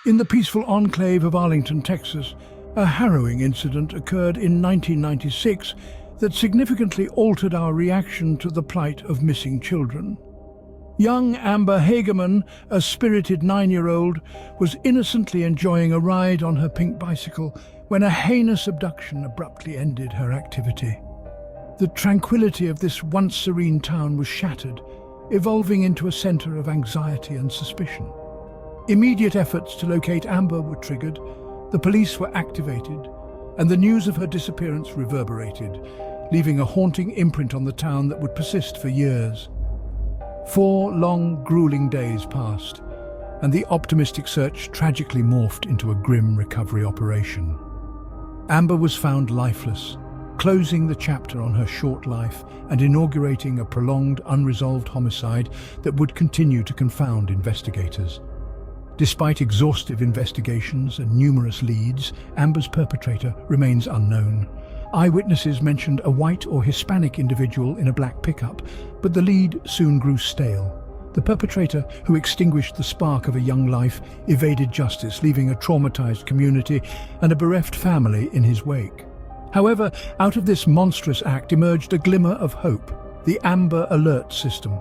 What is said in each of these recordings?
In the peaceful enclave of Arlington, Texas, a harrowing incident occurred in 1996 that significantly altered our reaction to the plight of missing children. Young Amber Hagerman, a spirited 9-year-old, was innocently enjoying a ride on her pink bicycle when a heinous abduction abruptly ended her activity. The tranquility of this once serene town was shattered, evolving into a center of anxiety and suspicion. Immediate efforts to locate Amber were triggered, the police were activated, and the news of her disappearance reverberated, leaving a haunting imprint on the town that would persist for years. 4 long, grueling days passed, and the optimistic search tragically morphed into a grim recovery operation. Amber was found lifeless, closing the chapter on her short life and inaugurating a prolonged, unresolved homicide that would continue to confound investigators. Despite exhaustive investigations and numerous leads, Amber's perpetrator remains unknown. Eyewitnesses mentioned a white or Hispanic individual in a black pickup, but the lead soon grew stale. The perpetrator, who extinguished the spark of a young life, evaded justice, leaving a traumatized community and a bereft family in his wake. However, out of this monstrous act emerged a glimmer of hope: the Amber Alert system.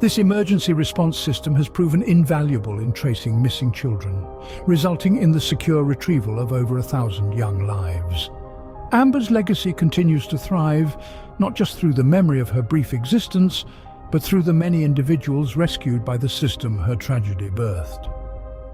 This emergency response system has proven invaluable in tracing missing children, resulting in the secure retrieval of over 1,000 young lives. Amber's legacy continues to thrive, not just through the memory of her brief existence, but through the many individuals rescued by the system her tragedy birthed.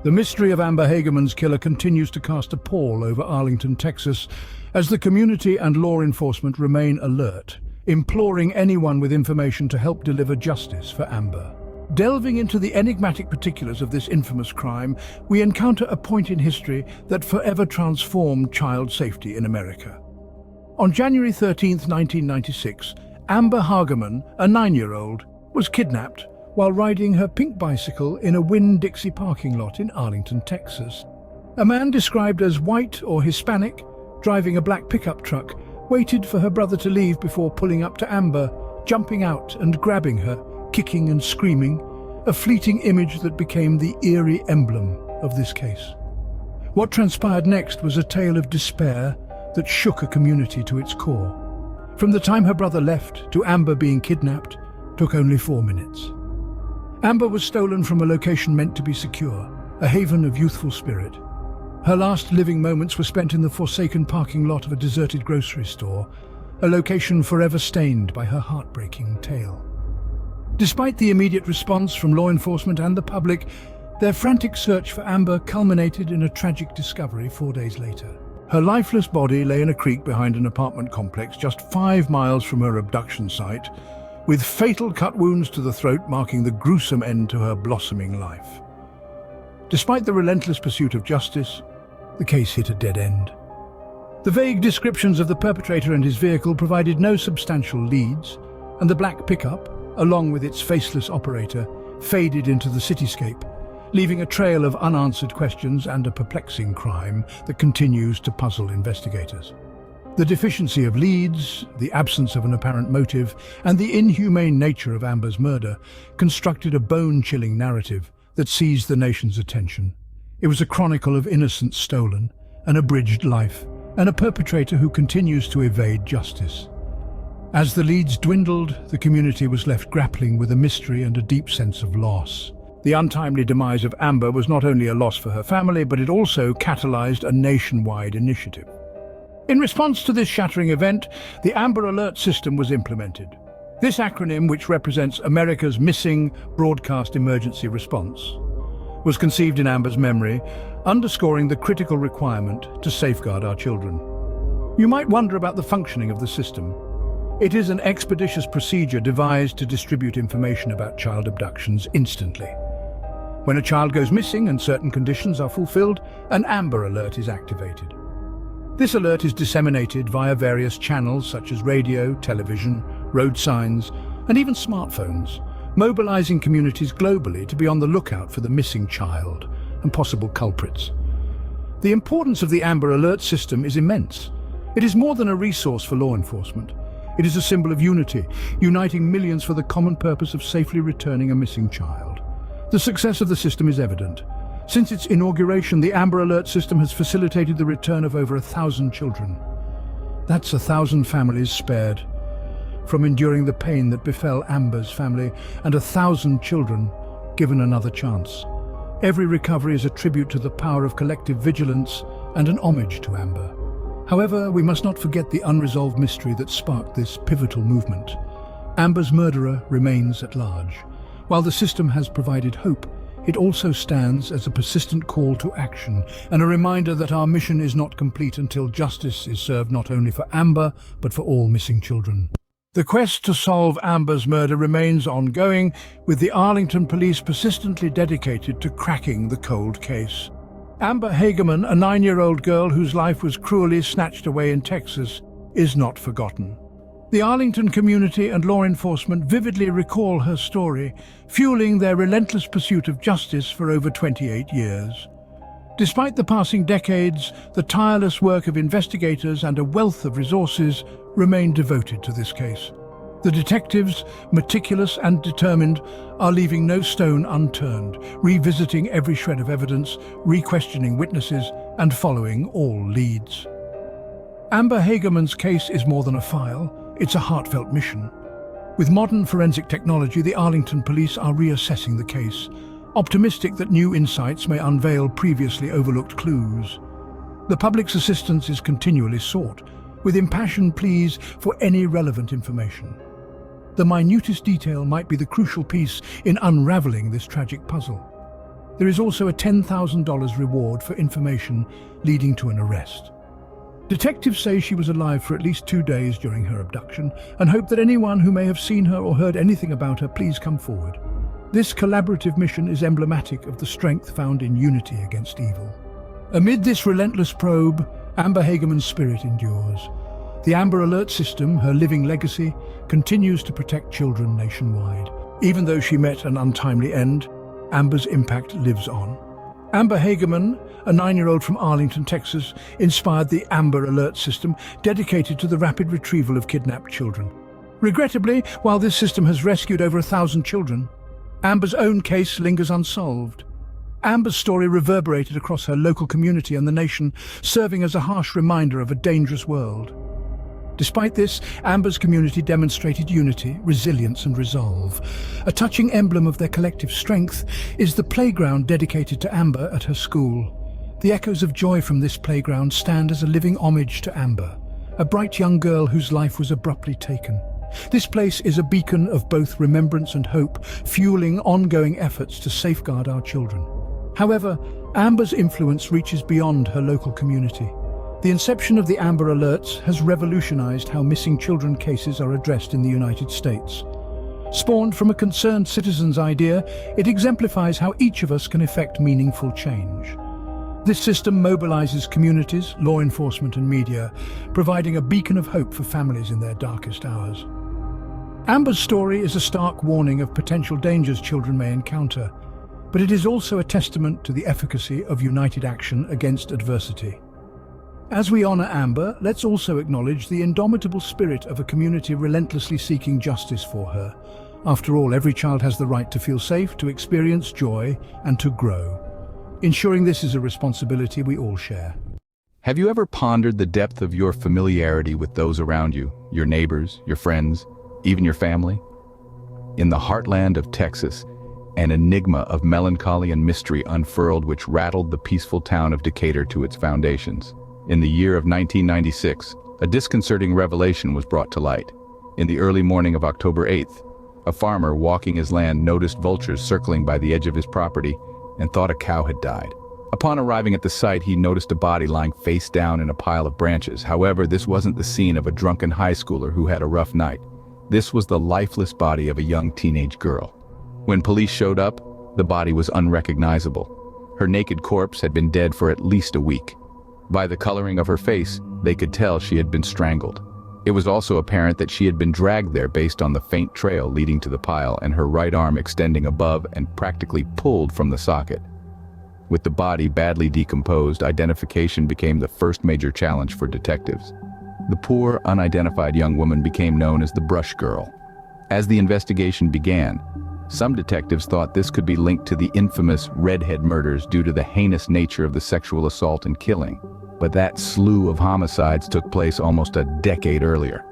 The mystery of Amber Hagerman's killer continues to cast a pall over Arlington, Texas, as the community and law enforcement remain alert, imploring anyone with information to help deliver justice for Amber. Delving into the enigmatic particulars of this infamous crime, we encounter a point in history that forever transformed child safety in America. On January 13, 1996, Amber Hagerman, a 9-year-old, was kidnapped while riding her pink bicycle in a Winn-Dixie parking lot in Arlington, Texas. A man described as white or Hispanic, driving a black pickup truck, waited for her brother to leave before pulling up to Amber, jumping out and grabbing her, kicking and screaming, a fleeting image that became the eerie emblem of this case. What transpired next was a tale of despair that shook a community to its core. From the time her brother left to Amber being kidnapped took only 4 minutes. Amber was stolen from a location meant to be secure, a haven of youthful spirit. Her last living moments were spent in the forsaken parking lot of a deserted grocery store, a location forever stained by her heartbreaking tale. Despite the immediate response from law enforcement and the public, their frantic search for Amber culminated in a tragic discovery 4 days later. Her lifeless body lay in a creek behind an apartment complex just 5 miles from her abduction site, with fatal cut wounds to the throat marking the gruesome end to her blossoming life. Despite the relentless pursuit of justice, the case hit a dead end. The vague descriptions of the perpetrator and his vehicle provided no substantial leads, and the black pickup, along with its faceless operator, faded into the cityscape, leaving a trail of unanswered questions and a perplexing crime that continues to puzzle investigators. The deficiency of leads, the absence of an apparent motive, and the inhumane nature of Amber's murder constructed a bone-chilling narrative that seized the nation's attention. It was a chronicle of innocence stolen, an abridged life, and a perpetrator who continues to evade justice. As the leads dwindled, the community was left grappling with a mystery and a deep sense of loss. The untimely demise of Amber was not only a loss for her family, but it also catalyzed a nationwide initiative. In response to this shattering event, the Amber Alert system was implemented. This acronym, which represents America's Missing Broadcast Emergency Response, was conceived in Amber's memory, underscoring the critical requirement to safeguard our children. You might wonder about the functioning of the system. It is an expeditious procedure devised to distribute information about child abductions instantly. When a child goes missing and certain conditions are fulfilled, an Amber Alert is activated. This alert is disseminated via various channels such as radio, television, road signs, and even smartphones, mobilizing communities globally to be on the lookout for the missing child and possible culprits. The importance of the Amber Alert system is immense. It is more than a resource for law enforcement. It is a symbol of unity, uniting millions for the common purpose of safely returning a missing child. The success of the system is evident. Since its inauguration, the Amber Alert system has facilitated the return of over 1,000 children. That's 1,000 families spared from enduring the pain that befell Amber's family, and 1,000 children given another chance. Every recovery is a tribute to the power of collective vigilance and an homage to Amber. However, we must not forget the unresolved mystery that sparked this pivotal movement. Amber's murderer remains at large. While the system has provided hope, it also stands as a persistent call to action and a reminder that our mission is not complete until justice is served not only for Amber, but for all missing children. The quest to solve Amber's murder remains ongoing, with the Arlington police persistently dedicated to cracking the cold case. Amber Hagerman, a 9-year-old girl whose life was cruelly snatched away in Texas, is not forgotten. The Arlington community and law enforcement vividly recall her story, fueling their relentless pursuit of justice for over 28 years. Despite the passing decades, the tireless work of investigators and a wealth of resources remain devoted to this case. The detectives, meticulous and determined, are leaving no stone unturned, revisiting every shred of evidence, re-questioning witnesses, and following all leads. Amber Hagerman's case is more than a file. It's a heartfelt mission. With modern forensic technology, the Arlington police are reassessing the case, optimistic that new insights may unveil previously overlooked clues. The public's assistance is continually sought, with impassioned pleas for any relevant information. The minutest detail might be the crucial piece in unraveling this tragic puzzle. There is also a $10,000 reward for information leading to an arrest. Detectives say she was alive for at least 2 days during her abduction and hope that anyone who may have seen her or heard anything about her please come forward. This collaborative mission is emblematic of the strength found in unity against evil. Amid this relentless probe, Amber Hagerman's spirit endures. The Amber Alert system, her living legacy, continues to protect children nationwide. Even though she met an untimely end, Amber's impact lives on. Amber Hagerman, a 9-year-old from Arlington, Texas, inspired the Amber Alert system, dedicated to the rapid retrieval of kidnapped children. Regrettably, while this system has rescued over 1,000 children, Amber's own case lingers unsolved. Amber's story reverberated across her local community and the nation, serving as a harsh reminder of a dangerous world. Despite this, Amber's community demonstrated unity, resilience, and resolve. A touching emblem of their collective strength is the playground dedicated to Amber at her school. The echoes of joy from this playground stand as a living homage to Amber, a bright young girl whose life was abruptly taken. This place is a beacon of both remembrance and hope, fueling ongoing efforts to safeguard our children. However, Amber's influence reaches beyond her local community. The inception of the Amber Alerts has revolutionized how missing children cases are addressed in the United States. Spawned from a concerned citizen's idea, it exemplifies how each of us can effect meaningful change. This system mobilizes communities, law enforcement, and media, providing a beacon of hope for families in their darkest hours. Amber's story is a stark warning of potential dangers children may encounter, but it is also a testament to the efficacy of united action against adversity. As we honor Amber, let's also acknowledge the indomitable spirit of a community relentlessly seeking justice for her. After all, every child has the right to feel safe, to experience joy, and to grow. Ensuring this is a responsibility we all share. Have you ever pondered the depth of your familiarity with those around you, your neighbors, your friends, even your family? In the heartland of Texas, an enigma of melancholy and mystery unfurled which rattled the peaceful town of Decatur to its foundations. In the year of 1996, a disconcerting revelation was brought to light. In the early morning of October 8th, a farmer walking his land noticed vultures circling by the edge of his property and thought a cow had died. Upon arriving at the site, he noticed a body lying face down in a pile of branches. However, this wasn't the scene of a drunken high schooler who had a rough night. This was the lifeless body of a young teenage girl. When police showed up, the body was unrecognizable. Her naked corpse had been dead for at least a week. By the coloring of her face, they could tell she had been strangled. It was also apparent that she had been dragged there based on the faint trail leading to the pile and her right arm extending above and practically pulled from the socket. With the body badly decomposed, identification became the first major challenge for detectives. The poor, unidentified young woman became known as the Brush Girl. As the investigation began, Some detectives thought this could be linked to the infamous Redhead murders due to the heinous nature of the sexual assault and killing. But that slew of homicides took place almost a decade earlier.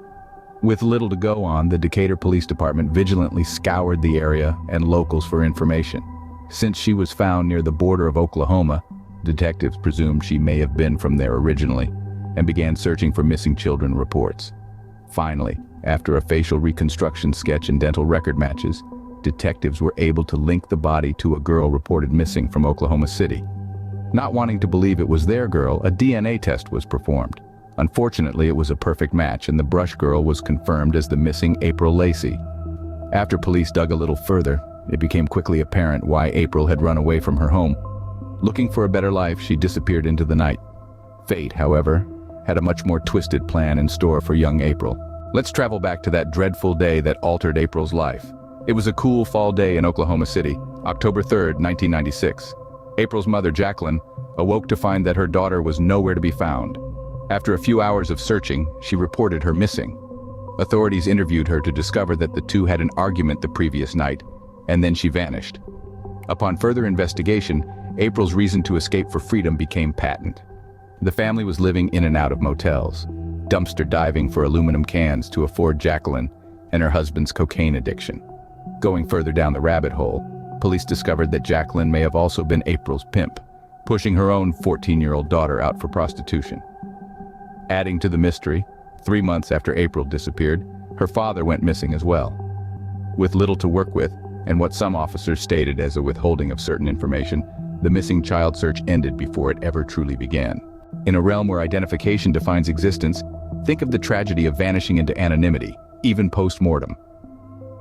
With little to go on, the Decatur Police Department vigilantly scoured the area and locals for information. Since she was found near the border of Oklahoma, detectives presumed she may have been from there originally and began searching for missing children reports. Finally, after a facial reconstruction sketch and dental record matches, detectives were able to link the body to a girl reported missing from Oklahoma City. Not wanting to believe it was their girl, a DNA test was performed. Unfortunately, it was a perfect match, and the brush girl was confirmed as the missing April Lacey. After police dug a little further, it became quickly apparent why April had run away from her home. Looking for a better life, she disappeared into the night. Fate, however, had a much more twisted plan in store for young April. Let's travel back to that dreadful day that altered April's life. It was a cool fall day in Oklahoma City, October 3rd, 1996. April's mother, Jacqueline, awoke to find that her daughter was nowhere to be found. After a few hours of searching, she reported her missing. Authorities interviewed her to discover that the two had an argument the previous night, and then she vanished. Upon further investigation, April's reason to escape for freedom became patent. The family was living in and out of motels, dumpster diving for aluminum cans to afford Jacqueline and her husband's cocaine addiction. Going further down the rabbit hole, police discovered that Jacqueline may have also been April's pimp, pushing her own 14-year-old daughter out for prostitution. Adding to the mystery, 3 months after April disappeared, her father went missing as well. With little to work with, and what some officers stated as a withholding of certain information, the missing child search ended before it ever truly began. In a realm where identification defines existence, think of the tragedy of vanishing into anonymity, even post-mortem.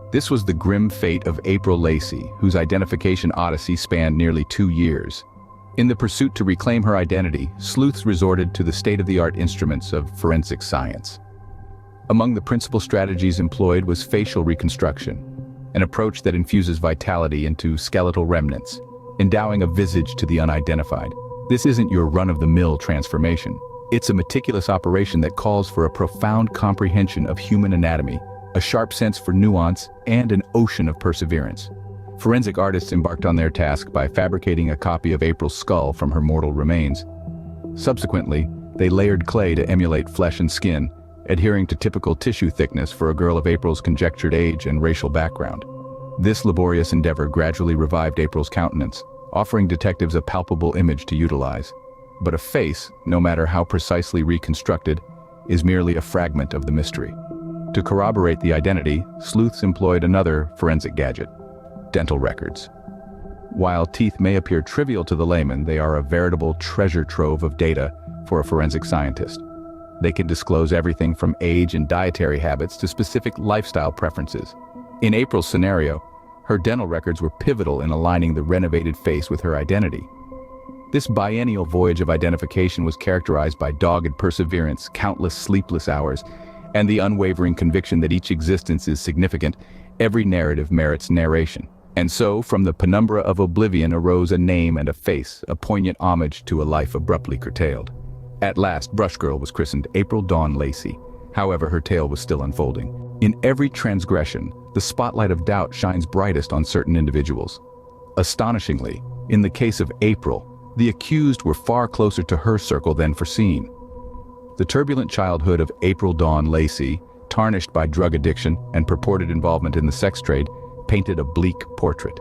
This was the grim fate of April Lacey, whose identification odyssey spanned nearly 2 years. In the pursuit to reclaim her identity, sleuths resorted to the state-of-the-art instruments of forensic science. Among the principal strategies employed was facial reconstruction, an approach that infuses vitality into skeletal remnants, endowing a visage to the unidentified. This isn't your run-of-the-mill transformation. It's a meticulous operation that calls for a profound comprehension of human anatomy, a sharp sense for nuance, and an ocean of perseverance. Forensic artists embarked on their task by fabricating a copy of April's skull from her mortal remains. Subsequently, they layered clay to emulate flesh and skin, adhering to typical tissue thickness for a girl of April's conjectured age and racial background. This laborious endeavor gradually revived April's countenance, offering detectives a palpable image to utilize. But a face, no matter how precisely reconstructed, is merely a fragment of the mystery. To corroborate the identity, sleuths employed another forensic gadget: dental records. While teeth may appear trivial to the layman, they are a veritable treasure trove of data for a forensic scientist. They can disclose everything from age and dietary habits to specific lifestyle preferences. In April's scenario, her dental records were pivotal in aligning the renovated face with her identity. This biennial voyage of identification was characterized by dogged perseverance, countless sleepless hours, and the unwavering conviction that each existence is significant. Every narrative merits narration. And so, from the penumbra of oblivion arose a name and a face, a poignant homage to a life abruptly curtailed. At last, Brush Girl was christened April Dawn Lacey. However, her tale was still unfolding. In every transgression, the spotlight of doubt shines brightest on certain individuals. Astonishingly, in the case of April, the accused were far closer to her circle than foreseen. The turbulent childhood of April Dawn Lacey, tarnished by drug addiction and purported involvement in the sex trade, painted a bleak portrait.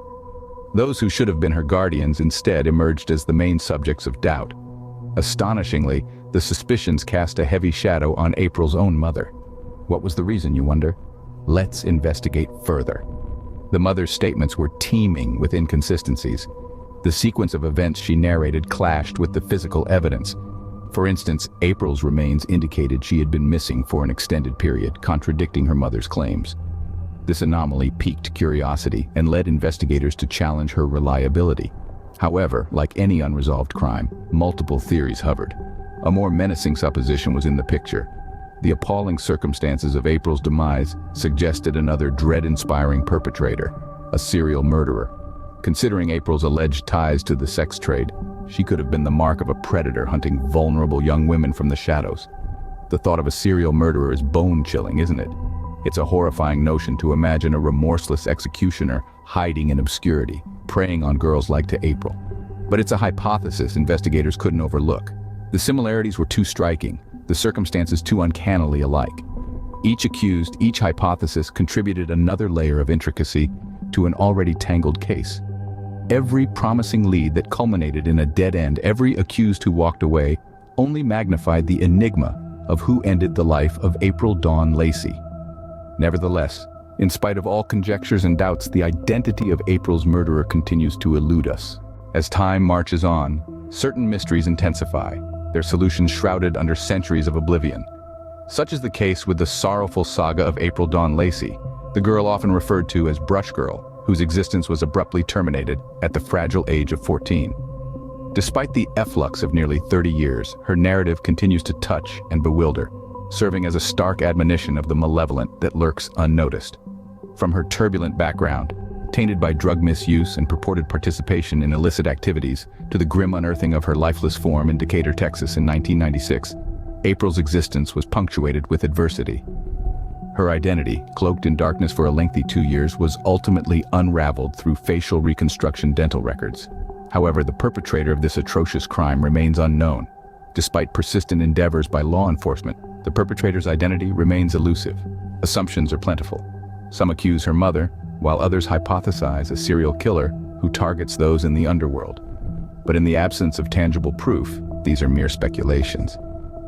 Those who should have been her guardians instead emerged as the main subjects of doubt. Astonishingly, the suspicions cast a heavy shadow on April's own mother. What was the reason, you wonder? Let's investigate further. The mother's statements were teeming with inconsistencies. The sequence of events she narrated clashed with the physical evidence. For instance, April's remains indicated she had been missing for an extended period, contradicting her mother's claims. This anomaly piqued curiosity and led investigators to challenge her reliability. However, like any unresolved crime, multiple theories hovered. A more menacing supposition was in the picture. The appalling circumstances of April's demise suggested another dread-inspiring perpetrator, a serial murderer. Considering April's alleged ties to the sex trade, she could have been the mark of a predator hunting vulnerable young women from the shadows. The thought of a serial murderer is bone-chilling, isn't it? It's a horrifying notion to imagine a remorseless executioner hiding in obscurity, preying on girls like to April. But it's a hypothesis investigators couldn't overlook. The similarities were too striking, the circumstances too uncannily alike. Each accused, each hypothesis contributed another layer of intricacy to an already tangled case. Every promising lead that culminated in a dead end, every accused who walked away, only magnified the enigma of who ended the life of April Dawn Lacey. Nevertheless, in spite of all conjectures and doubts, the identity of April's murderer continues to elude us. As time marches on, certain mysteries intensify, their solutions shrouded under centuries of oblivion. Such is the case with the sorrowful saga of April Dawn Lacey, the girl often referred to as Brush Girl, whose existence was abruptly terminated at the fragile age of 14. Despite the efflux of nearly 30 years, her narrative continues to touch and bewilder, serving as a stark admonition of the malevolent that lurks unnoticed. From her turbulent background, tainted by drug misuse and purported participation in illicit activities, to the grim unearthing of her lifeless form in Decatur, Texas in 1996, April's existence was punctuated with adversity. Her identity, cloaked in darkness for a lengthy 2 years, was ultimately unraveled through facial reconstruction dental records. However, the perpetrator of this atrocious crime remains unknown. Despite persistent endeavors by law enforcement, the perpetrator's identity remains elusive. Assumptions are plentiful. Some accuse her mother, while others hypothesize a serial killer who targets those in the underworld. But in the absence of tangible proof, these are mere speculations.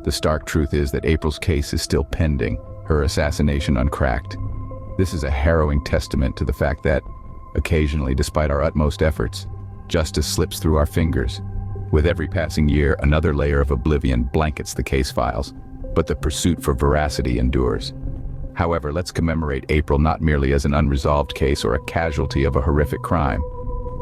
The stark truth is that April's case is still pending, her assassination uncracked. This is a harrowing testament to the fact that, occasionally, despite our utmost efforts, justice slips through our fingers. With every passing year, another layer of oblivion blankets the case files, but the pursuit for veracity endures. However, let's commemorate April not merely as an unresolved case or a casualty of a horrific crime.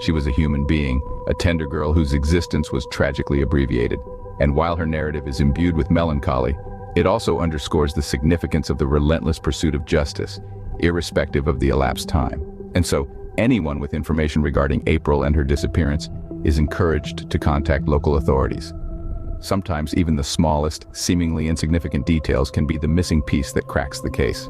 She was a human being, a tender girl whose existence was tragically abbreviated. And while her narrative is imbued with melancholy, it also underscores the significance of the relentless pursuit of justice, irrespective of the elapsed time. And so, anyone with information regarding April and her disappearance is encouraged to contact local authorities. Sometimes even the smallest, seemingly insignificant details can be the missing piece that cracks the case.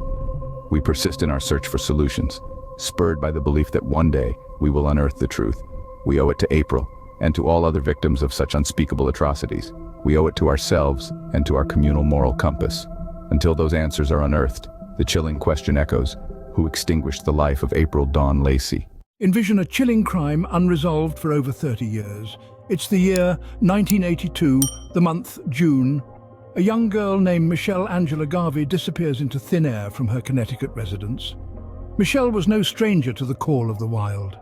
We persist in our search for solutions, spurred by the belief that one day we will unearth the truth. We owe it to April, and to all other victims of such unspeakable atrocities. We owe it to ourselves and to our communal moral compass. Until those answers are unearthed, the chilling question echoes: who extinguished the life of April Dawn Lacey? Envision a chilling crime unresolved for over 30 years. It's the year 1982, the month June. A young girl named Michelle Garvery disappears into thin air from her Connecticut residence. Michelle was no stranger to the call of the wild.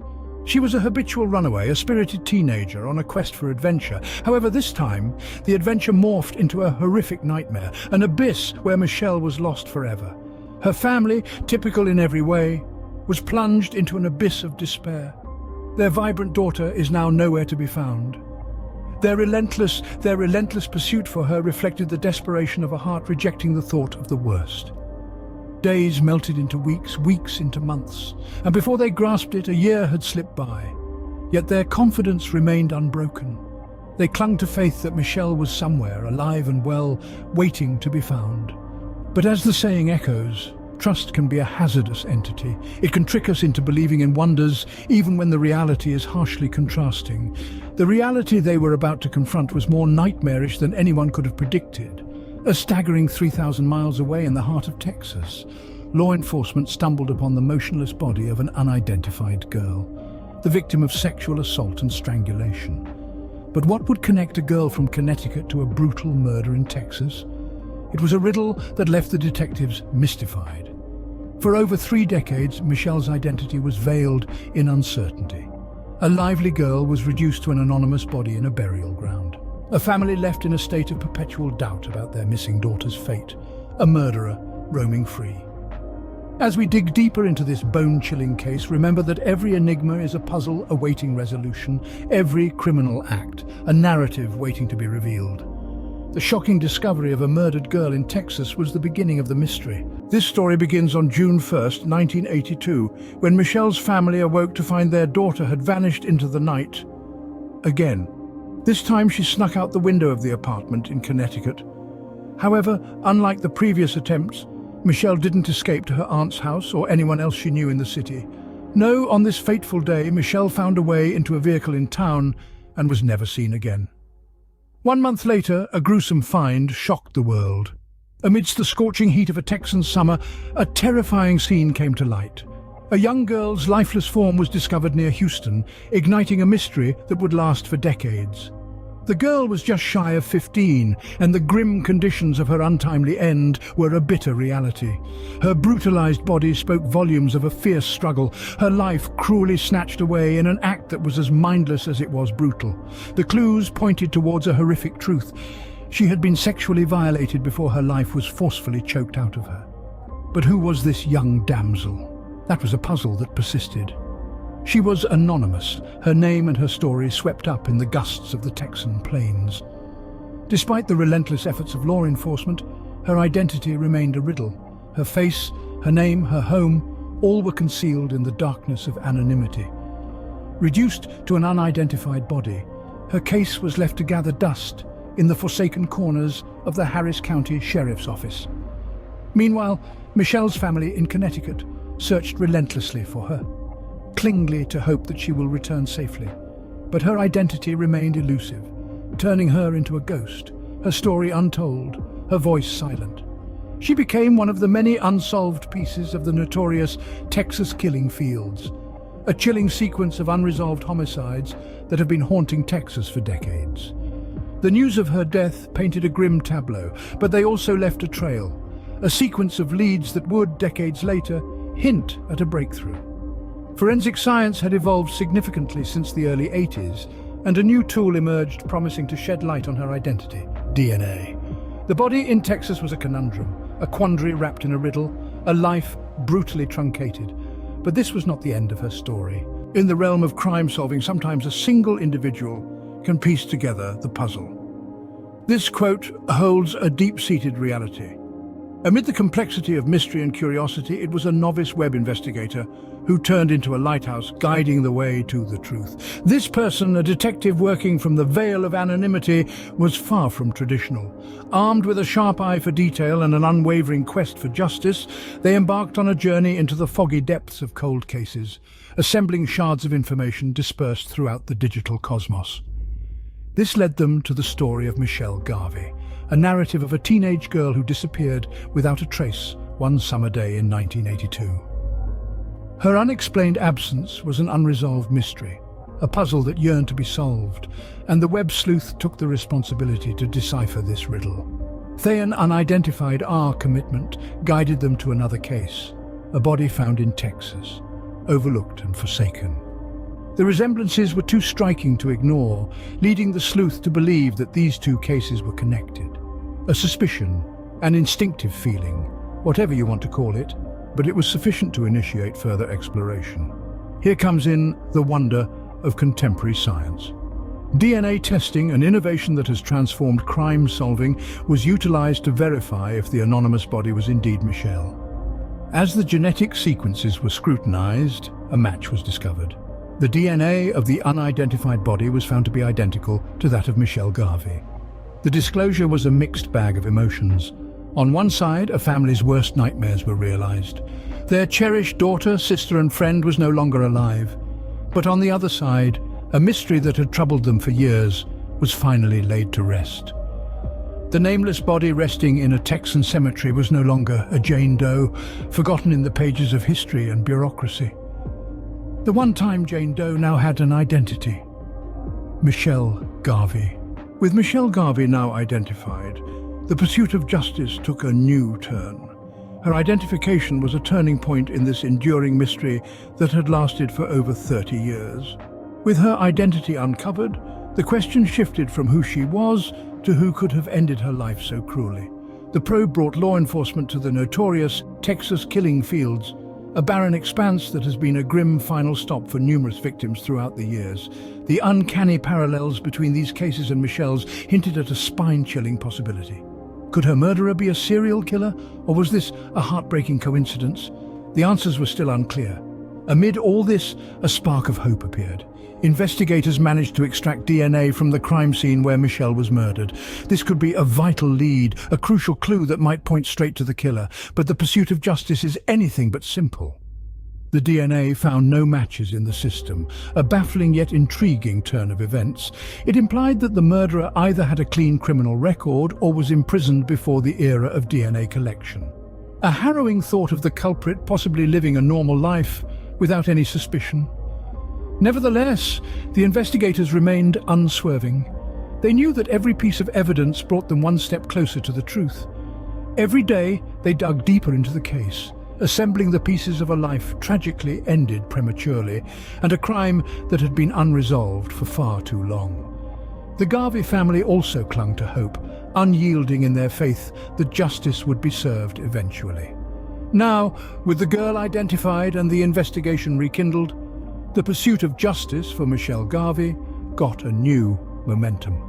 She was a habitual runaway, a spirited teenager on a quest for adventure. However, this time, the adventure morphed into a horrific nightmare, an abyss where Michelle was lost forever. Her family, typical in every way, was plunged into an abyss of despair. Their vibrant daughter is now nowhere to be found. Their relentless pursuit for her reflected the desperation of a heart rejecting the thought of the worst. Days melted into weeks, weeks into months, and before they grasped it, a year had slipped by. Yet their confidence remained unbroken. They clung to faith that Michelle was somewhere, alive and well, waiting to be found. But as the saying echoes, trust can be a hazardous entity. It can trick us into believing in wonders, even when the reality is harshly contrasting. The reality they were about to confront was more nightmarish than anyone could have predicted. A staggering 3,000 miles away in the heart of Texas, law enforcement stumbled upon the motionless body of an unidentified girl, the victim of sexual assault and strangulation. But what would connect a girl from Connecticut to a brutal murder in Texas? It was a riddle that left the detectives mystified. For over 3 decades, Michelle's identity was veiled in uncertainty. A lively girl was reduced to an anonymous body in a burial ground. A family left in a state of perpetual doubt about their missing daughter's fate. A murderer roaming free. As we dig deeper into this bone-chilling case, remember that every enigma is a puzzle awaiting resolution, every criminal act, a narrative waiting to be revealed. The shocking discovery of a murdered girl in Texas was the beginning of the mystery. This story begins on June 1st, 1982, when Michelle's family awoke to find their daughter had vanished into the night again. This time she snuck out the window of the apartment in Connecticut. However, unlike the previous attempts, Michelle didn't escape to her aunt's house or anyone else she knew in the city. No, on this fateful day, Michelle found a way into a vehicle in town and was never seen again. 1 month later, a gruesome find shocked the world. Amidst the scorching heat of a Texan summer, a terrifying scene came to light. A young girl's lifeless form was discovered near Houston, igniting a mystery that would last for decades. The girl was just shy of 15, and the grim conditions of her untimely end were a bitter reality. Her brutalized body spoke volumes of a fierce struggle, her life cruelly snatched away in an act that was as mindless as it was brutal. The clues pointed towards a horrific truth. She had been sexually violated before her life was forcefully choked out of her. But who was this young damsel? That was a puzzle that persisted. She was anonymous, her name and her story swept up in the gusts of the Texan plains. Despite the relentless efforts of law enforcement, her identity remained a riddle. Her face, her name, her home, all were concealed in the darkness of anonymity. Reduced to an unidentified body, her case was left to gather dust in the forsaken corners of the Harris County Sheriff's Office. Meanwhile, Michelle's family in Connecticut searched relentlessly for her, clinging to hope that she will return safely. But her identity remained elusive, turning her into a ghost, her story untold, her voice silent. She became one of the many unsolved pieces of the notorious Texas killing fields, a chilling sequence of unresolved homicides that have been haunting Texas for decades. The news of her death painted a grim tableau, but they also left a trail, a sequence of leads that would, decades later, hint at a breakthrough. Forensic science had evolved significantly since the early 80s, and a new tool emerged promising to shed light on her identity: DNA. The body in Texas was a conundrum, a quandary wrapped in a riddle, a life brutally truncated. But this was not the end of her story. In the realm of crime solving, sometimes a single individual can piece together the puzzle. This quote holds a deep-seated reality. Amid the complexity of mystery and curiosity, it was a novice web investigator who turned into a lighthouse, guiding the way to the truth. This person, a detective working from the veil of anonymity, was far from traditional. Armed with a sharp eye for detail and an unwavering quest for justice, they embarked on a journey into the foggy depths of cold cases, assembling shards of information dispersed throughout the digital cosmos. This led them to the story of Michelle Garvery, a narrative of a teenage girl who disappeared without a trace one summer day in 1982. Her unexplained absence was an unresolved mystery, a puzzle that yearned to be solved, and the web sleuth took the responsibility to decipher this riddle. They, an unidentified commitment, guided them to another case, a body found in Texas, overlooked and forsaken. The resemblances were too striking to ignore, leading the sleuth to believe that these two cases were connected. A suspicion, an instinctive feeling, whatever you want to call it, but it was sufficient to initiate further exploration. Here comes in the wonder of contemporary science. DNA testing, an innovation that has transformed crime solving, was utilized to verify if the anonymous body was indeed Michelle. As the genetic sequences were scrutinized, a match was discovered. The DNA of the unidentified body was found to be identical to that of Michelle Garvery. The disclosure was a mixed bag of emotions. On one side, a family's worst nightmares were realized. Their cherished daughter, sister and friend was no longer alive. But on the other side, a mystery that had troubled them for years was finally laid to rest. The nameless body resting in a Texan cemetery was no longer a Jane Doe, forgotten in the pages of history and bureaucracy. The one-time Jane Doe now had an identity: Michelle Garvery. With Michelle Garvery now identified, the pursuit of justice took a new turn. Her identification was a turning point in this enduring mystery that had lasted for over 30 years. With her identity uncovered, the question shifted from who she was to who could have ended her life so cruelly. The probe brought law enforcement to the notorious Texas killing fields, a barren expanse that has been a grim final stop for numerous victims throughout the years. The uncanny parallels between these cases and Michelle's hinted at a spine-chilling possibility. Could her murderer be a serial killer, or was this a heartbreaking coincidence? The answers were still unclear. Amid all this, a spark of hope appeared. Investigators managed to extract DNA from the crime scene where Michelle was murdered. This could be a vital lead, a crucial clue that might point straight to the killer, but the pursuit of justice is anything but simple. The DNA found no matches in the system, a baffling yet intriguing turn of events. It implied that the murderer either had a clean criminal record or was imprisoned before the era of DNA collection. A harrowing thought of the culprit possibly living a normal life without any suspicion. Nevertheless, the investigators remained unswerving. They knew that every piece of evidence brought them one step closer to the truth. Every day, they dug deeper into the case, assembling the pieces of a life tragically ended prematurely, and a crime that had been unresolved for far too long. The Garvey family also clung to hope, unyielding in their faith that justice would be served eventually. Now, with the girl identified and the investigation rekindled, the pursuit of justice for Michelle Garvey got a new momentum.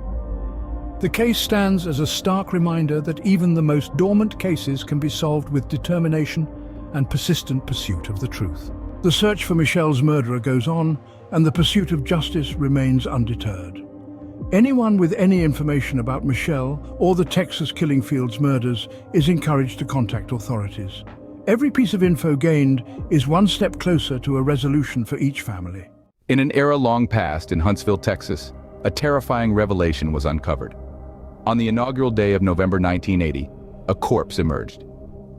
The case stands as a stark reminder that even the most dormant cases can be solved with determination and persistent pursuit of the truth. The search for Michelle's murderer goes on, and the pursuit of justice remains undeterred. Anyone with any information about Michelle or the Texas Killing Fields murders is encouraged to contact authorities. Every piece of info gained is one step closer to a resolution for each family. In an era long past in Huntsville, Texas, a terrifying revelation was uncovered. On the inaugural day of November 1980, a corpse emerged.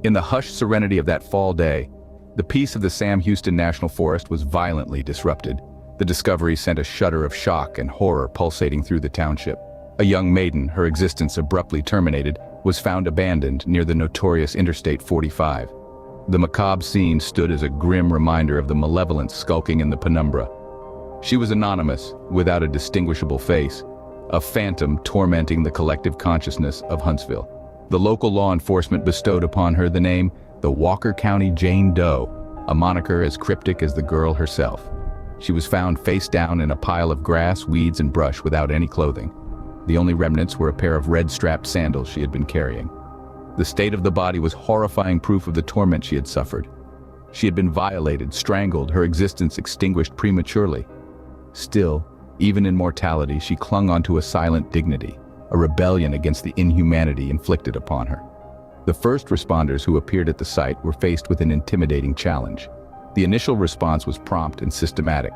In the hushed serenity of that fall day, the peace of the Sam Houston National Forest was violently disrupted. The discovery sent a shudder of shock and horror pulsating through the township. A young maiden, her existence abruptly terminated, was found abandoned near the notorious Interstate 45. The macabre scene stood as a grim reminder of the malevolence skulking in the penumbra. She was anonymous, without a distinguishable face, a phantom tormenting the collective consciousness of Huntsville. The local law enforcement bestowed upon her the name the Walker County Jane Doe, a moniker as cryptic as the girl herself. She was found face down in a pile of grass, weeds, and brush without any clothing. The only remnants were a pair of red-strapped sandals she had been carrying. The state of the body was horrifying proof of the torment she had suffered. She had been violated, strangled, her existence extinguished prematurely. Still, even in mortality, she clung onto a silent dignity, a rebellion against the inhumanity inflicted upon her. The first responders who appeared at the site were faced with an intimidating challenge. The initial response was prompt and systematic.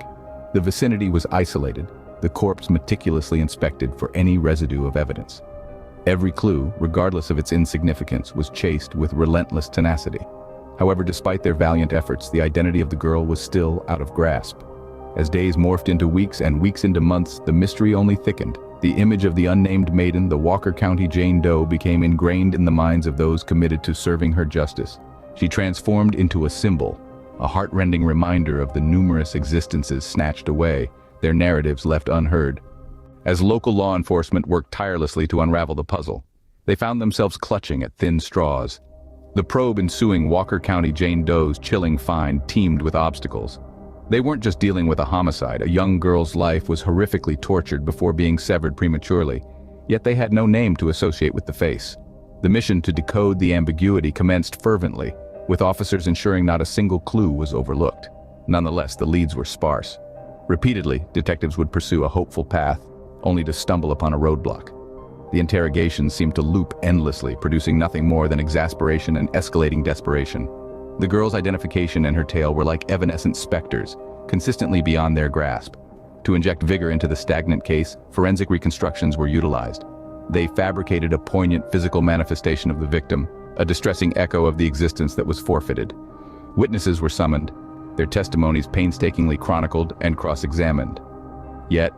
The vicinity was isolated, the corpse meticulously inspected for any residue of evidence. Every clue, regardless of its insignificance, was chased with relentless tenacity. However, despite their valiant efforts, the identity of the girl was still out of grasp. As days morphed into weeks and weeks into months, the mystery only thickened. The image of the unnamed maiden, the Walker County Jane Doe, became ingrained in the minds of those committed to serving her justice. She transformed into a symbol, a heart-rending reminder of the numerous existences snatched away, their narratives left unheard. As local law enforcement worked tirelessly to unravel the puzzle, they found themselves clutching at thin straws. The probe ensuing Walker County Jane Doe's chilling find teemed with obstacles. They weren't just dealing with a homicide. A young girl's life was horrifically tortured before being severed prematurely, yet they had no name to associate with the face. The mission to decode the ambiguity commenced fervently, with officers ensuring not a single clue was overlooked. Nonetheless, the leads were sparse. Repeatedly, detectives would pursue a hopeful path, only to stumble upon a roadblock. The interrogations seemed to loop endlessly, producing nothing more than exasperation and escalating desperation. The girl's identification and her tale were like evanescent specters, consistently beyond their grasp. To inject vigor into the stagnant case, forensic reconstructions were utilized. They fabricated a poignant physical manifestation of the victim, a distressing echo of the existence that was forfeited. Witnesses were summoned, their testimonies painstakingly chronicled and cross-examined. Yet,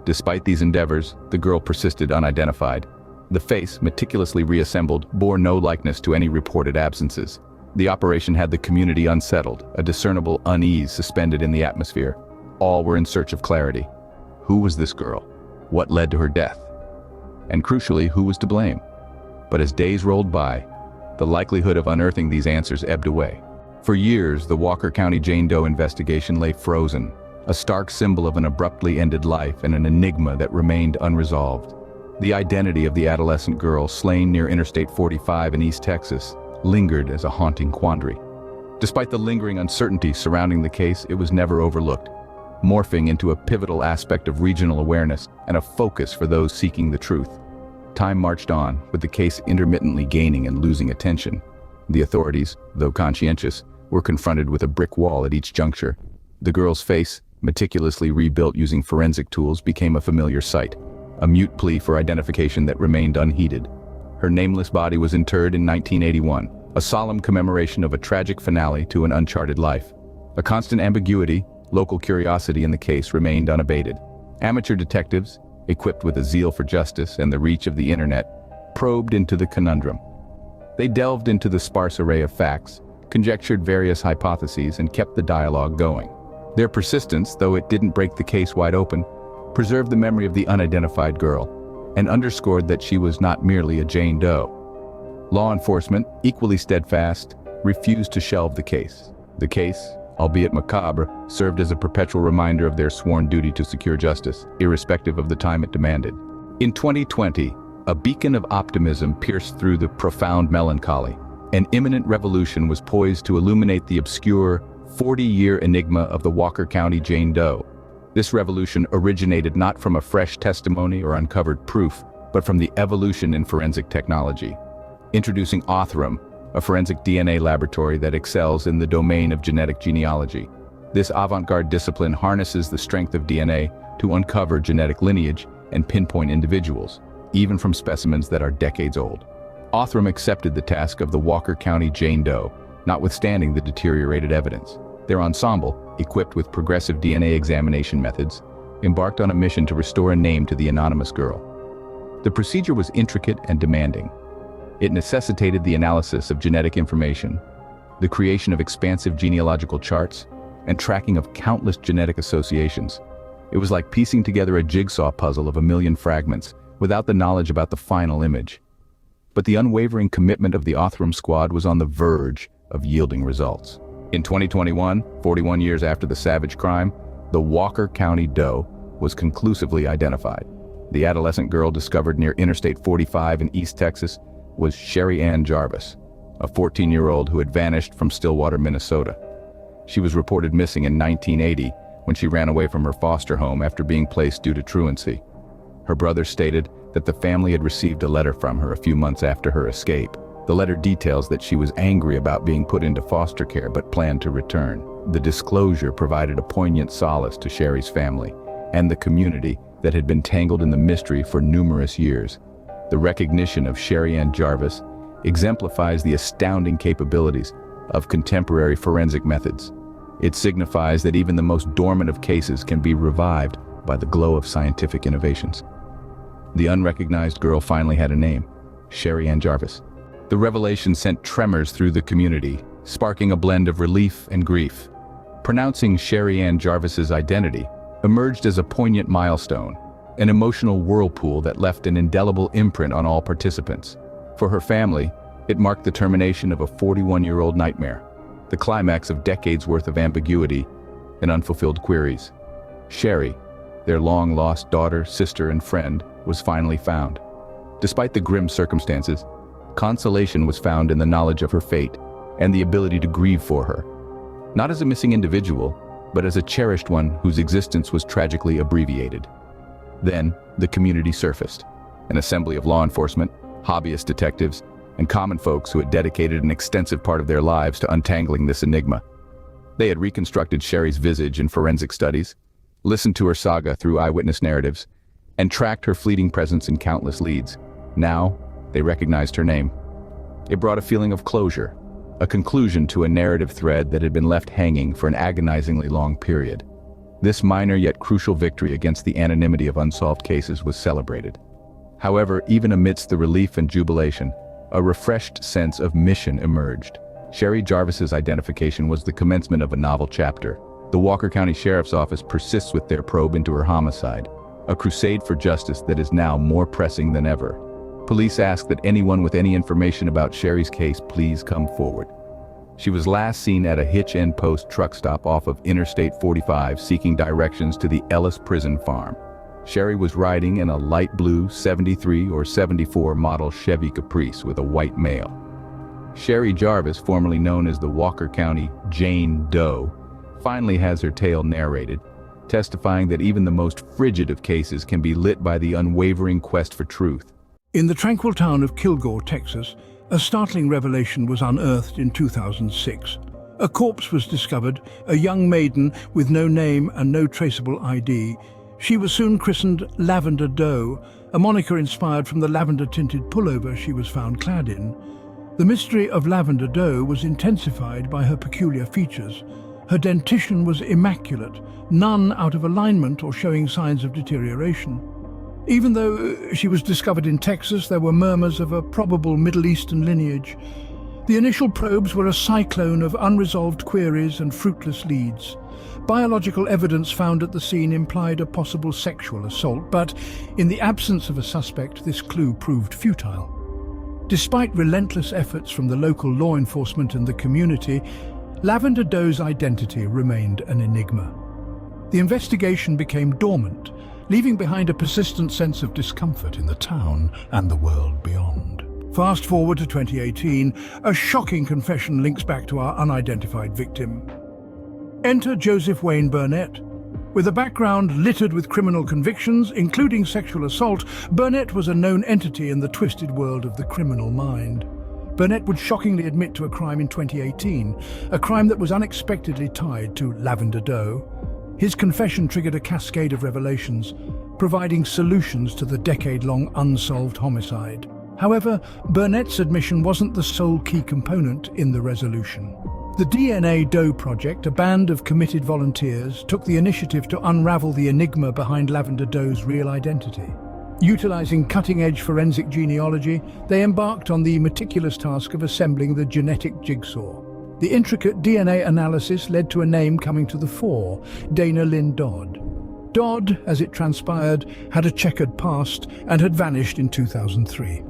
despite these endeavors, the girl persisted unidentified. The face, meticulously reassembled, bore no likeness to any reported absences. The operation had the community unsettled, a discernible unease suspended in the atmosphere. All were in search of clarity. Who was this girl? What led to her death? And crucially, who was to blame? But as days rolled by, the likelihood of unearthing these answers ebbed away. For years, the Walker County Jane Doe investigation lay frozen, a stark symbol of an abruptly ended life and an enigma that remained unresolved. The identity of the adolescent girl slain near Interstate 45 in East Texas lingered as a haunting quandary. Despite the lingering uncertainty surrounding the case, it was never overlooked. morphing into a pivotal aspect of regional awareness and a focus for those seeking the truth. Time marched on, with the case intermittently gaining and losing attention. The authorities, though conscientious, were confronted with a brick wall at each juncture. The girl's face, meticulously rebuilt using forensic tools, became a familiar sight, a mute plea for identification that remained unheeded. Her nameless body was interred in 1981, a solemn commemoration of a tragic finale to an uncharted life. A constant ambiguity, local curiosity in the case remained unabated. Amateur detectives, equipped with a zeal for justice and the reach of the internet, probed into the conundrum. They delved into the sparse array of facts, conjectured various hypotheses, and kept the dialogue going. Their persistence, though it didn't break the case wide open, preserved the memory of the unidentified girl, and underscored that she was not merely a Jane Doe. Law enforcement, equally steadfast, refused to shelve the case. The case, albeit macabre, served as a perpetual reminder of their sworn duty to secure justice, irrespective of the time it demanded. In 2020, a beacon of optimism pierced through the profound melancholy. An imminent revolution was poised to illuminate the obscure, 40-year enigma of the Walker County Jane Doe. This revolution originated not from a fresh testimony or uncovered proof, but from the evolution in forensic technology. Introducing Othram, a forensic DNA laboratory that excels in the domain of genetic genealogy. This avant-garde discipline harnesses the strength of DNA to uncover genetic lineage and pinpoint individuals, even from specimens that are decades old. Othram accepted the task of the Walker County Jane Doe, notwithstanding the deteriorated evidence. Their ensemble, equipped with progressive DNA examination methods, embarked on a mission to restore a name to the anonymous girl. The procedure was intricate and demanding. It necessitated the analysis of genetic information, the creation of expansive genealogical charts, and tracking of countless genetic associations. It was like piecing together a jigsaw puzzle of a million fragments, without the knowledge about the final image. But the unwavering commitment of the Othram squad was on the verge of yielding results. In 2021, 41 years after the savage crime, the Walker County Doe was conclusively identified. The adolescent girl discovered near Interstate 45 in East Texas was Sherry Ann Jarvis, a 14-year-old who had vanished from Stillwater, Minnesota. She was reported missing in 1980 when she ran away from her foster home after being placed due to truancy. Her brother stated that the family had received a letter from her a few months after her escape. The letter details that she was angry about being put into foster care but planned to return. The disclosure provided a poignant solace to Sherry's family and the community that had been tangled in the mystery for numerous years. The recognition of Sherry Ann Jarvis exemplifies the astounding capabilities of contemporary forensic methods. It signifies that even the most dormant of cases can be revived by the glow of scientific innovations. The unrecognized girl finally had a name: Sherry Ann Jarvis. The revelation sent tremors through the community, sparking a blend of relief and grief. Pronouncing Sherry Ann Jarvis's identity emerged as a poignant milestone, an emotional whirlpool that left an indelible imprint on all participants. For her family, it marked the termination of a 41-year-old nightmare, the climax of decades worth of ambiguity and unfulfilled queries. Sherry, their long-lost daughter, sister, and friend, was finally found. Despite the grim circumstances, consolation was found in the knowledge of her fate and the ability to grieve for her, not as a missing individual, but as a cherished one whose existence was tragically abbreviated. Then, the community surfaced, an assembly of law enforcement, hobbyist detectives, and common folks who had dedicated an extensive part of their lives to untangling this enigma. They had reconstructed Sherry's visage in forensic studies, listened to her saga through eyewitness narratives, and tracked her fleeting presence in countless leads. Now, they recognized her name. It brought a feeling of closure, a conclusion to a narrative thread that had been left hanging for an agonizingly long period. This minor yet crucial victory against the anonymity of unsolved cases was celebrated. However, even amidst the relief and jubilation, a refreshed sense of mission emerged. Sherry Jarvis's identification was the commencement of a novel chapter. The Walker County Sheriff's Office persists with their probe into her homicide, a crusade for justice that is now more pressing than ever. Police ask that anyone with any information about Sherry's case please come forward. She was last seen at a hitch end post truck stop off of Interstate 45 seeking directions to the Ellis Prison Farm. Sherry was riding in a light blue 73 or 74 model Chevy Caprice with a white male. Sherry Jarvis, formerly known as the Walker County Jane Doe, finally has her tale narrated, testifying that even the most frigid of cases can be lit by the unwavering quest for truth. In the tranquil town of Kilgore, Texas, a startling revelation was unearthed in 2006. A corpse was discovered, a young maiden with no name and no traceable ID. She was soon christened Lavender Doe, a moniker inspired from the lavender-tinted pullover she was found clad in. The mystery of Lavender Doe was intensified by her peculiar features. Her dentition was immaculate, none out of alignment or showing signs of deterioration. Even though she was discovered in Texas, there were murmurs of a probable Middle Eastern lineage. The initial probes were a cyclone of unresolved queries and fruitless leads. Biological evidence found at the scene implied a possible sexual assault, but in the absence of a suspect, this clue proved futile. Despite relentless efforts from the local law enforcement and the community, Lavender Doe's identity remained an enigma. The investigation became dormant, leaving behind a persistent sense of discomfort in the town and the world beyond. Fast forward to 2018, a shocking confession links back to our unidentified victim. Enter Joseph Wayne Burnett. With a background littered with criminal convictions, including sexual assault, Burnett was a known entity in the twisted world of the criminal mind. Burnett would shockingly admit to a crime in 2018, a crime that was unexpectedly tied to Lavender Doe. His confession triggered a cascade of revelations, providing solutions to the decade-long unsolved homicide. However, Burnett's admission wasn't the sole key component in the resolution. The DNA Doe Project, a band of committed volunteers, took the initiative to unravel the enigma behind Lavender Doe's real identity. Utilizing cutting-edge forensic genealogy, they embarked on the meticulous task of assembling the genetic jigsaw. The intricate DNA analysis led to a name coming to the fore: Dana Lynn Dodd. Dodd, as it transpired, had a checkered past and had vanished in 2003.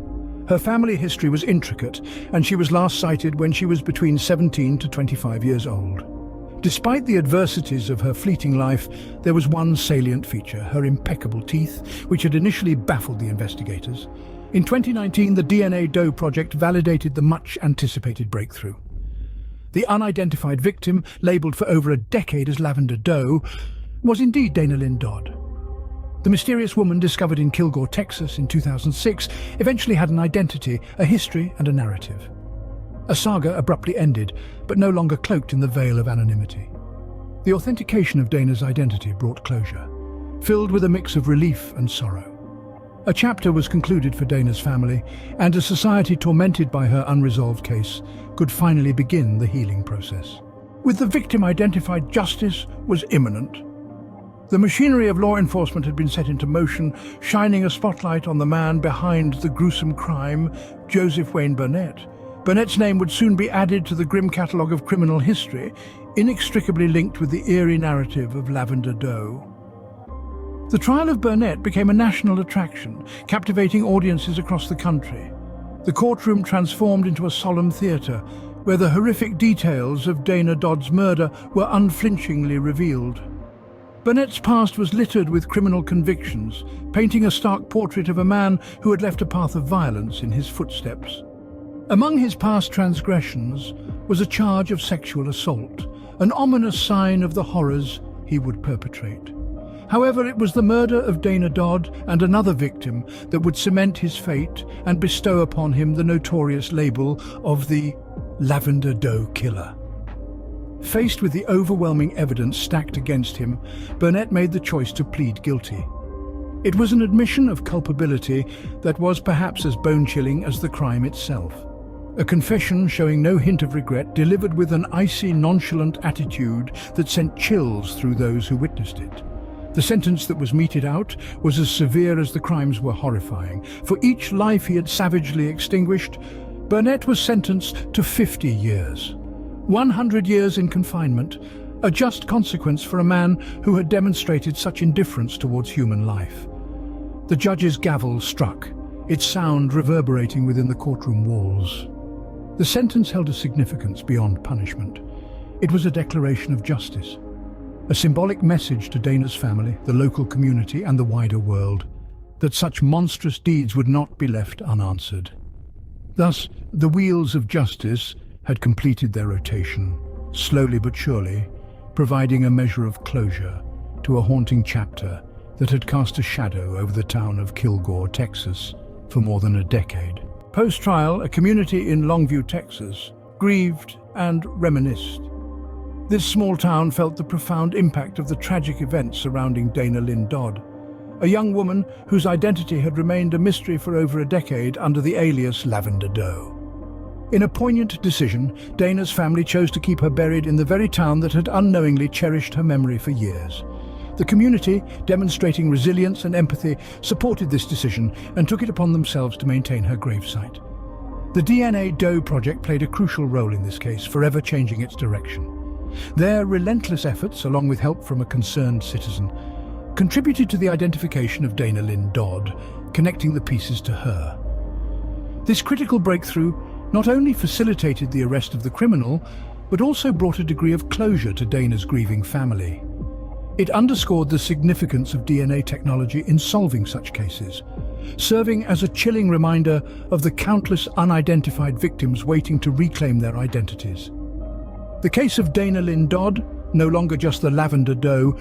Her family history was intricate, and she was last sighted when she was between 17 to 25 years old. Despite the adversities of her fleeting life, there was one salient feature: her impeccable teeth, which had initially baffled the investigators. In 2019, the DNA Doe Project validated the much-anticipated breakthrough. The unidentified victim, labelled for over a decade as Lavender Doe, was indeed Dana Lynn Dodd. The mysterious woman discovered in Kilgore, Texas in 2006 eventually had an identity, a history and a narrative. A saga abruptly ended, but no longer cloaked in the veil of anonymity. The authentication of Dana's identity brought closure, filled with a mix of relief and sorrow. A chapter was concluded for Dana's family, and a society tormented by her unresolved case could finally begin the healing process. With the victim identified, justice was imminent. The machinery of law enforcement had been set into motion, shining a spotlight on the man behind the gruesome crime, Joseph Wayne Burnett. Burnett's name would soon be added to the grim catalogue of criminal history, inextricably linked with the eerie narrative of Lavender Doe. The trial of Burnett became a national attraction, captivating audiences across the country. The courtroom transformed into a solemn theatre, where the horrific details of Dana Dodd's murder were unflinchingly revealed. Burnett's past was littered with criminal convictions, painting a stark portrait of a man who had left a path of violence in his footsteps. Among his past transgressions was a charge of sexual assault, an ominous sign of the horrors he would perpetrate. However, it was the murder of Dana Dodd and another victim that would cement his fate and bestow upon him the notorious label of the Lavender Doe Killer. Faced with the overwhelming evidence stacked against him, Burnett made the choice to plead guilty. It was an admission of culpability that was perhaps as bone-chilling as the crime itself. A confession showing no hint of regret, delivered with an icy, nonchalant attitude that sent chills through those who witnessed it. The sentence that was meted out was as severe as the crimes were horrifying. For each life he had savagely extinguished, Burnett was sentenced to 50 years. 100 years in confinement, a just consequence for a man who had demonstrated such indifference towards human life. The judge's gavel struck, its sound reverberating within the courtroom walls. The sentence held a significance beyond punishment. It was a declaration of justice, a symbolic message to Dana's family, the local community, and the wider world, that such monstrous deeds would not be left unanswered. Thus, the wheels of justice had completed their rotation, slowly but surely, providing a measure of closure, to a haunting chapter that had cast a shadow over the town of Kilgore, Texas, for more than a decade. Post-trial, a community in Longview, Texas, grieved and reminisced. This small town felt the profound impact of the tragic events surrounding Dana Lynn Dodd, a young woman whose identity had remained a mystery for over a decade under the alias Lavender Doe. In a poignant decision, Dana's family chose to keep her buried in the very town that had unknowingly cherished her memory for years. The community, demonstrating resilience and empathy, supported this decision and took it upon themselves to maintain her gravesite. The DNA Doe project played a crucial role in this case, forever changing its direction. Their relentless efforts, along with help from a concerned citizen, contributed to the identification of Dana Lynn Dodd, connecting the pieces to her. This critical breakthrough not only facilitated the arrest of the criminal, but also brought a degree of closure to Dana's grieving family. It underscored the significance of DNA technology in solving such cases, serving as a chilling reminder of the countless unidentified victims waiting to reclaim their identities. The case of Dana Lynn Dodd, no longer just the Lavender Doe,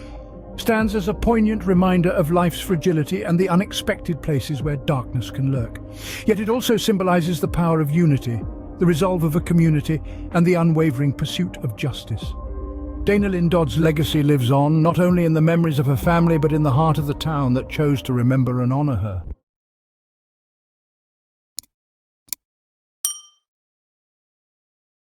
stands as a poignant reminder of life's fragility and the unexpected places where darkness can lurk. Yet it also symbolizes the power of unity, the resolve of a community, and the unwavering pursuit of justice. Dana Lynn Dodd's legacy lives on, not only in the memories of her family, but in the heart of the town that chose to remember and honor her.